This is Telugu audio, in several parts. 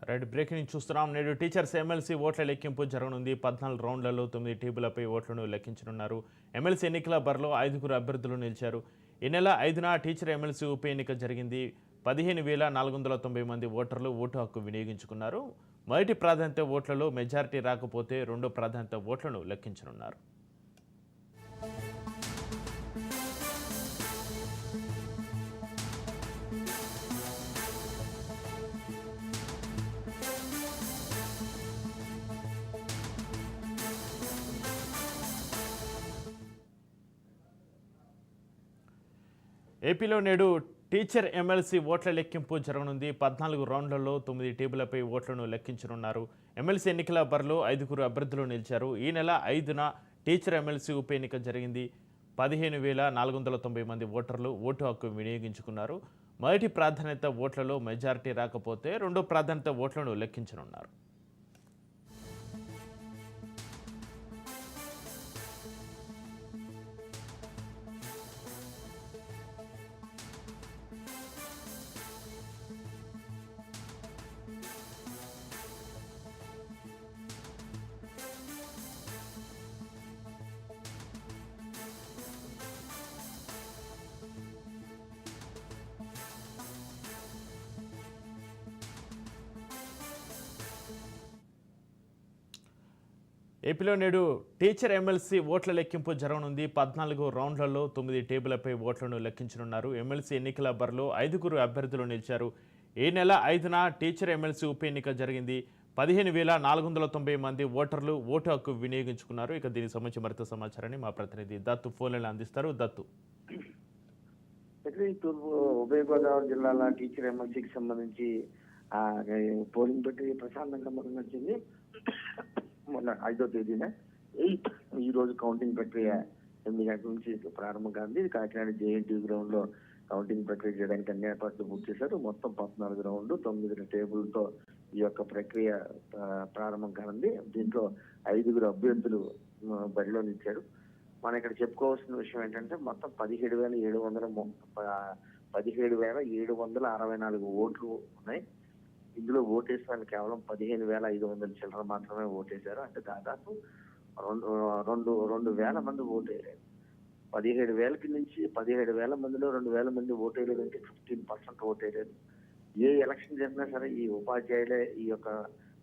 రైట్ బ్రేకింగ్ చూస్తున్నాం. నేడు టీచర్స్ ఎమ్మెల్సీ ఓట్ల లెక్కింపు జరగనుంది. 14 రౌండ్లలో 9 టీపులపై ఓట్లను లెక్కించనున్నారు. ఎమ్మెల్సీ ఎన్నికల బరిలో 5 అభ్యర్థులు నిలిచారు. ఈ నెల 5న టీచర్ ఎమ్మెల్సీ ఉప ఎన్నిక జరిగింది. 15,490 మంది ఓటర్లు ఓటు హక్కు వినియోగించుకున్నారు. మొదటి ప్రాధాన్యత ఓట్లలో మెజారిటీ రాకపోతే రెండో ప్రాధాన్యత ఓట్లను లెక్కించనున్నారు. ఏపీలో నేడు టీచర్ ఎమ్మెల్సీ ఓట్ల లెక్కింపు జరగనుంది. 14 రౌండ్లలో 9 టీపులపై ఓట్లను లెక్కించనున్నారు. ఎమ్మెల్సీ ఎన్నికల బరిలో 5 అభ్యర్థులు నిలిచారు. ఈ నెల 5న టీచర్ ఎమ్మెల్సీ ఉప ఎన్నిక జరిగింది. 15,490 మంది ఓటర్లు ఓటు హక్కు వినియోగించుకున్నారు. మొదటి ప్రాధాన్యత ఓట్లలో మెజారిటీ రాకపోతే రెండో ప్రాధాన్యత ఓట్లను లెక్కించనున్నారు. ఏపీలో నేడు టీచర్ ఎమ్మెల్సీ ఓట్ల లెక్కింపు జరగనుంది. 14 రౌండ్లలో 9 టేబులపై ఓట్లను లెక్కించనున్నారు. ఎమ్మెల్సీ ఎన్నికల బరిలో 5 అభ్యర్థులు నిలిచారు. ఈ నెల 5న టీచర్ ఎమ్మెల్సీ ఉప ఎన్నిక జరిగింది. 15,490 మంది ఓటర్లు ఓటు హక్కు వినియోగించుకున్నారు. ఇక దీనికి సంబంధించి మరింత సమాచారాన్ని మా ప్రతినిధి దత్తు ఫోన్లను అందిస్తారు. దత్తు, తూర్పు ఉభయ గోదావరి జిల్లాల టీచర్ ఎమ్మెల్సీకి సంబంధించి పోలింగ్ ప్రక్రియ ప్రశాంతంగా మొదలొచ్చింది. మొన్న 5వ తేదీన ఈ రోజు కౌంటింగ్ ప్రక్రియ 8 గంటల నుంచి ప్రారంభం కాంది. కాకినాడ జేఎన్టీ గ్రౌండ్ లో కౌంటింగ్ ప్రక్రియ చేయడానికి అన్ని ఏర్పాట్లు పూర్తి చేశారు. మొత్తం 14 రౌండ్లు 9 టేబుల్తో ఈ యొక్క ప్రక్రియ ప్రారంభం కానుంది. దీంట్లో 5 అభ్యర్థులు బరిలో నిలిచారు. మనం ఇక్కడ చెప్పుకోవాల్సిన విషయం ఏంటంటే మొత్తం 17,764 ఓట్లు ఉన్నాయి. ఇందులో ఓటేసిన కేవలం 15,500 చిల్లర మాత్రమే ఓటేశారు. అంటే దాదాపు 2,000 మంది ఓటేయలేదు. 17,000 నుంచి 17,000 మందిలో 2,000 మంది ఓటేయలేదు అంటే 15% ఓటేయలేదు. ఏ ఎలక్షన్ జరిగినా సరే ఈ ఉపాధ్యాయులే ఈ యొక్క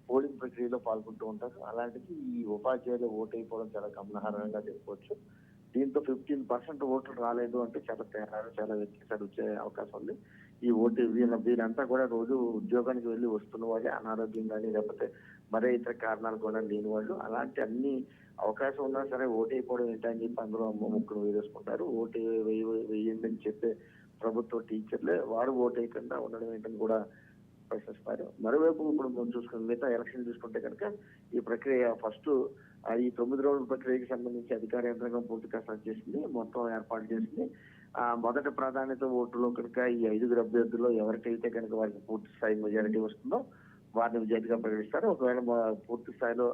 పోలింగ్ ప్రక్రియలో పాల్గొంటూ ఉంటారు. అలాంటిది ఈ ఉపాధ్యాయులు ఓటైపోవడం చాలా గమనార్హంగా చెప్పుకోవచ్చు. దీంతో 15% ఓట్లు రాలేదు అంటే చాలా వ్యత్యాసాలు వచ్చే అవకాశం ఉంది. ఈ ఓటు వీరంతా కూడా రోజు ఉద్యోగానికి వెళ్ళి వస్తున్న వాళ్ళే, అనారోగ్యం కానీ లేకపోతే మరే ఇతర కారణాలు కూడా లేని వాళ్ళు. అలాంటి అన్ని అవకాశం ఉన్నా సరే ఓటైపోవడం ఏంటని చెప్పి అందరూ ముక్కును వేసుకుంటారు. ఓటు వేయండి అని చెప్పే ప్రభుత్వ టీచర్లే వారు ఓటేయకుండా ఉండడం ఏంటని కూడా ప్రశ్నిస్తారు. మరోవైపు ఇప్పుడు మనం చూసుకున్న మిగతా ఎలక్షన్ చూసుకుంటే కనుక ఈ ప్రక్రియ ఫస్ట్ ఈ 9 రోజుల ప్రక్రియకి సంబంధించి అధికార యంత్రాంగం పూర్తి కసరత్తు చేసింది, మొత్తం ఏర్పాటు చేసింది. మొదటి ప్రాధాన్యత ఓటులో కనుక ఈ 5 అభ్యర్థుల్లో ఎవరికైతే కనుక వారికి పూర్తి స్థాయి మెజారిటీ వస్తుందో వారిని విజేతగా ప్రకటిస్తారు. ఒకవేళ పూర్తి స్థాయిలో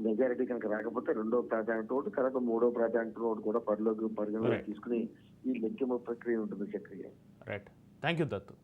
మెజారిటీ కనుక రాకపోతే రెండో ప్రాధాన్యత ఓటు, తర్వాత మూడో ప్రాధాన్యత ఓటు కూడా పరిగణలోకి తీసుకుని ఈ లెక్కింపు ప్రక్రియ ఉంటుంది. చక్రియ. Right, thank you Dattu.